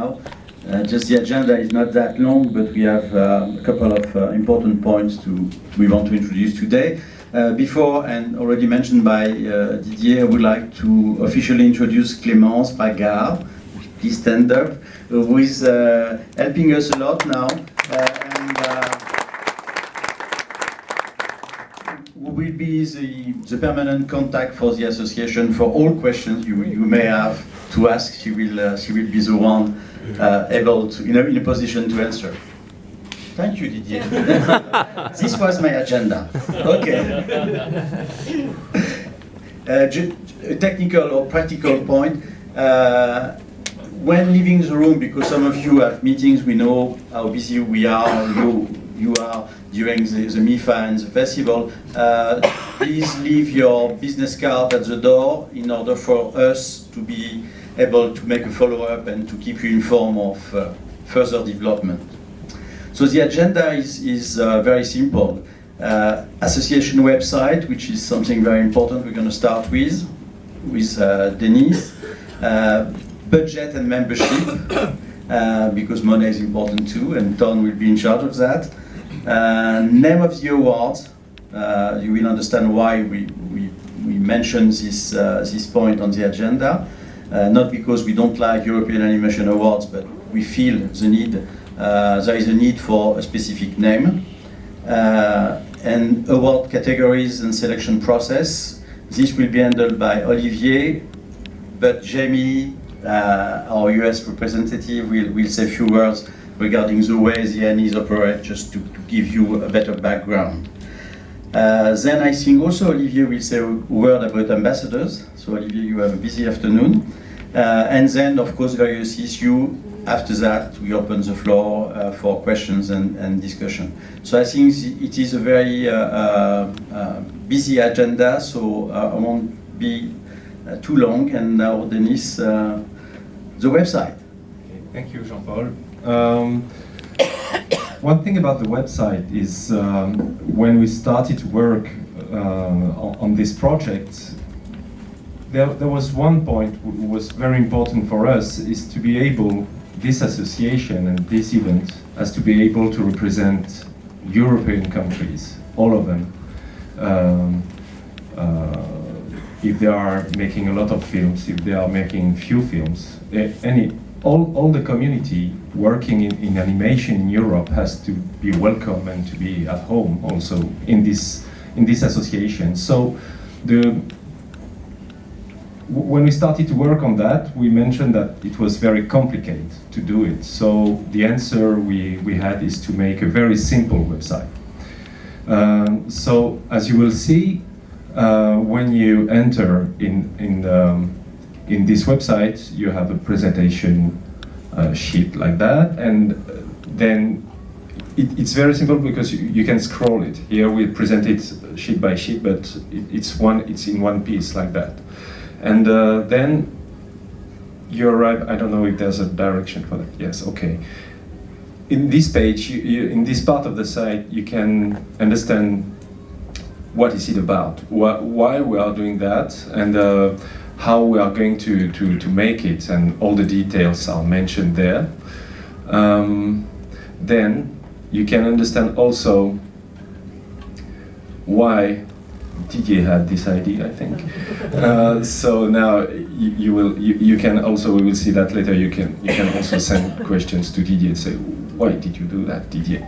now. Just the agenda is not that long, but we have a couple of important points we want to introduce today. Before, and already mentioned by Didier, I would like to officially introduce Clémence Bragard. Please stand up, who is helping us a lot now. Who will be the permanent contact for the association for all questions you may have to ask. She will be the one able to, in a position to answer. Thank you, Didier. This was my agenda. Okay. A technical or practical point. When leaving the room, because some of you have meetings, we know how busy we are, you are during the MIFA and the festival, please leave your business card at the door in order for us to be able to make a follow-up and to keep you informed of further development. So the agenda is very simple. Association website, which is something very important we're going to start with Denise. Budget and membership, because money is important too, and Ton will be in charge of that. Name of the award, you will understand why we mention this point on the agenda. Not because we don't like European Animation Awards, but we feel the need, there is a need for a specific name. And award categories and selection process. This will be handled by Olivier, but Jamie, our US representative, will say a few words regarding the way the Annecy operate, just to give you a better background. Then I think also Olivier will say a word about ambassadors. So Olivier, you have a busy afternoon. And then, of course, various issues. After that, we open the floor for questions and discussion. So I think it is a very busy agenda, so I won't be too long. And now, Denise, the website. Okay, thank you, Jean-Paul. One thing about the website is when we started to work on this project, there was one point that was very important for us, is to be able, this association and this event has to be able to represent European countries, all of them. If they are making a lot of films, if they are making few films, all the community working in animation in Europe has to be welcome and to be at home also in this association. So when we started to work on that, we mentioned that it was very complicated to do it. So the answer we had is to make a very simple website. So as you will see, when you enter in this website, you have a presentation sheet like that, and then it's very simple because you can scroll it. Here we present it sheet by sheet, but it's in one piece like that. And then you arrive, I don't know if there's a direction for that. Yes, okay. In this page, in this part of the site, you can understand what is it about, why we are doing that, and how we are going to make it, and all the details are mentioned there. Then you can understand also why Didier had this idea, I think. So now you can also, we will see that later, you can also send questions to Didier and say, why did you do that, Didier?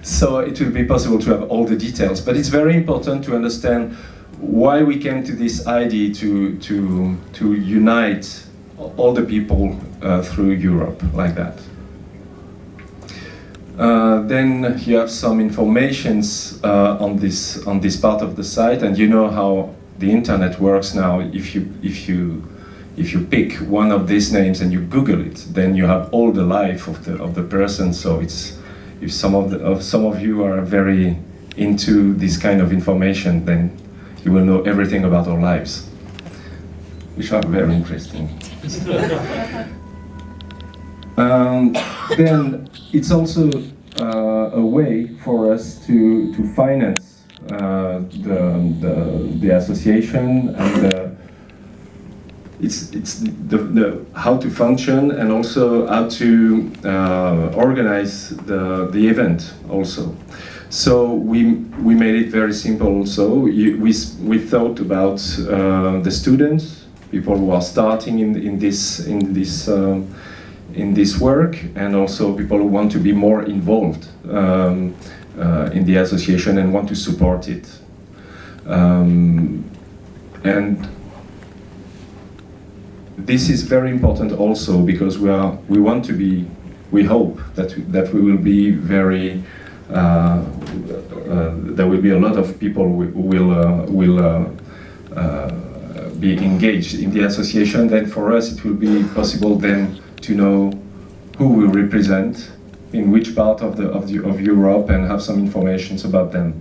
So it will be possible to have all the details, but it's very important to understand why we came to this idea to unite all the people through Europe like that. Then you have some informations on this part of the site, and you know how the internet works now. If you pick one of these names and you Google it, then you have all the life of the person. So if some of you are very into this kind of information, then you will know everything about our lives, which are very interesting. Then it's also a way for us to finance the association, and it's the how to function and also how to organize the event also. So we made it very simple also. We thought about the students, people who are starting in this work, and also people who want to be more involved in the association and want to support it. And this is very important also because we want to be. We hope that we will be very. There will be a lot of people who will be engaged in the association. Then for us it will be possible then to know who we represent in which part of Europe and have some information about them.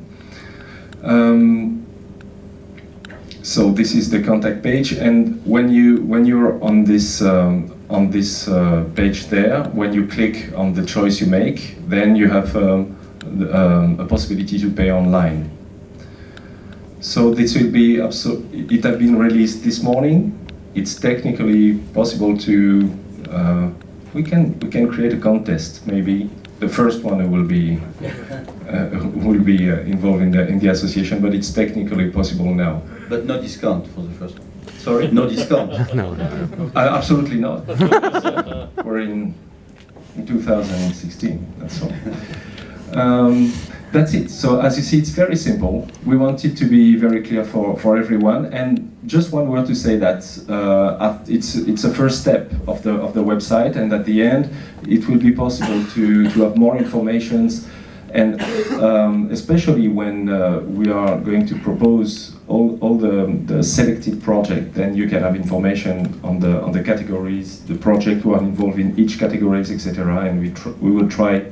So this is the contact page, and when you're on this page there, when you click on the choice you make, then you have a possibility to pay online. So this will be it has been released this morning. It's technically possible to we can create a contest. Maybe the first one will be involved in the association, but it's technically possible now. But no discount for the first one. Sorry? No discount. No. Absolutely not. We're in 2016, that's all. That's it. So as you see, it's very simple. We want it to be very clear for everyone. And just one word to say that it's a first step of the website, and at the end, it will be possible to have more informations. And especially when we are going to propose all the selected project, then you can have information on the categories, the project who are involved in each categories, etc. And we will try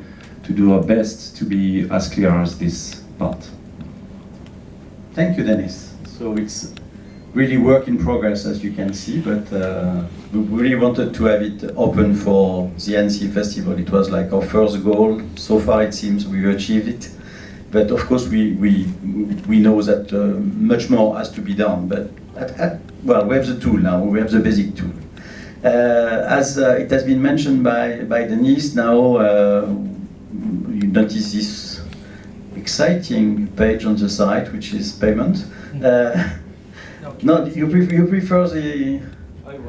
to do our best to be as clear as this part. Thank you, Dennis. So it's really work in progress, as you can see, but we really wanted to have it open for the Annecy Festival. It was like our first goal. So far, it seems we've achieved it. But of course, we know that much more has to be done. But well, we have the tool now. We have the basic tool. As it has been mentioned by Denise, now you notice this exciting page on the site, which is payment. No, you prefer the...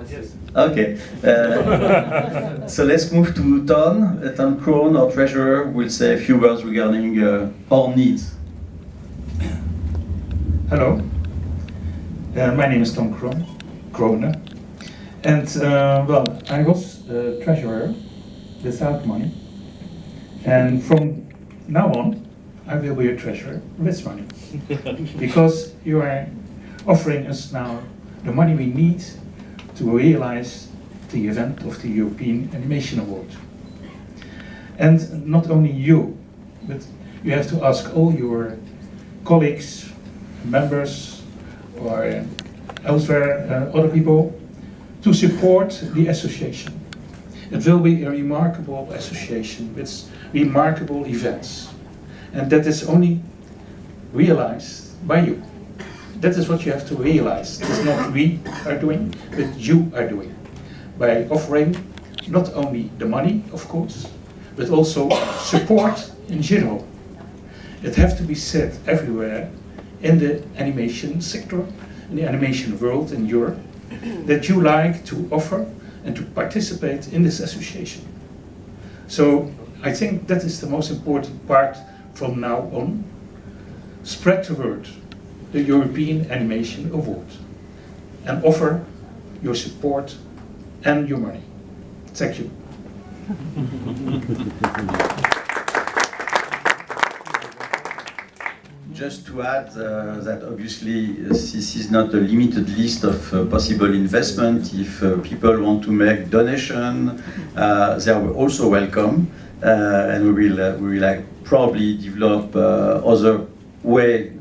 Yes. Okay. So let's move to Ton. Ton Krohn, our treasurer, will say a few words regarding our needs. Hello. My name is Tom Krohn. And well, I was treasurer without money. And from now on, I will be a treasurer with money. Because you are offering us now the money we need to realize the event of the European Animation Award. And not only you, but you have to ask all your colleagues, members, or elsewhere, other people, to support the association. It will be a remarkable association with remarkable events. And that is only realized by you. That is what you have to realize. It's not we are doing, but you are doing. By offering not only the money, of course, but also support in general. It has to be said everywhere in the animation sector, in the animation world in Europe, that you like to offer and to participate in this association. So I think that is the most important part from now on. Spread the word, the European Animation Award, and offer your support and your money. Thank you. Just to add that obviously this is not a limited list of possible investment. If people want to make donation, they are also welcome, and we will probably develop other way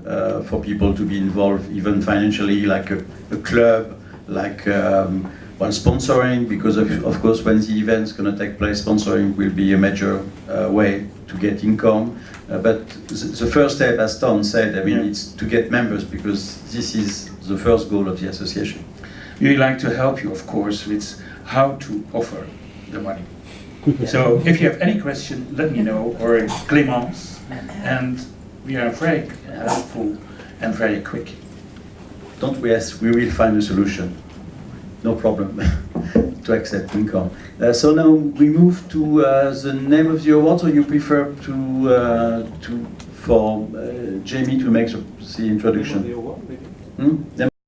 for people to be involved, even financially, like a club, like well, sponsoring, because of course when the event's going to take place, sponsoring will be a major way to get income. But the first step, as Tom said, I mean, it's to get members, because this is the first goal of the association. we like to help you, of course, with how to offer the money. So if you have any question, let me know, or Clémence, and we are very helpful and very quick. Don't we ask, we will find a solution. No problem to accept income. So now we move to the name of the award, or you prefer for Jamie to make the introduction? Name of the award, maybe? Hmm?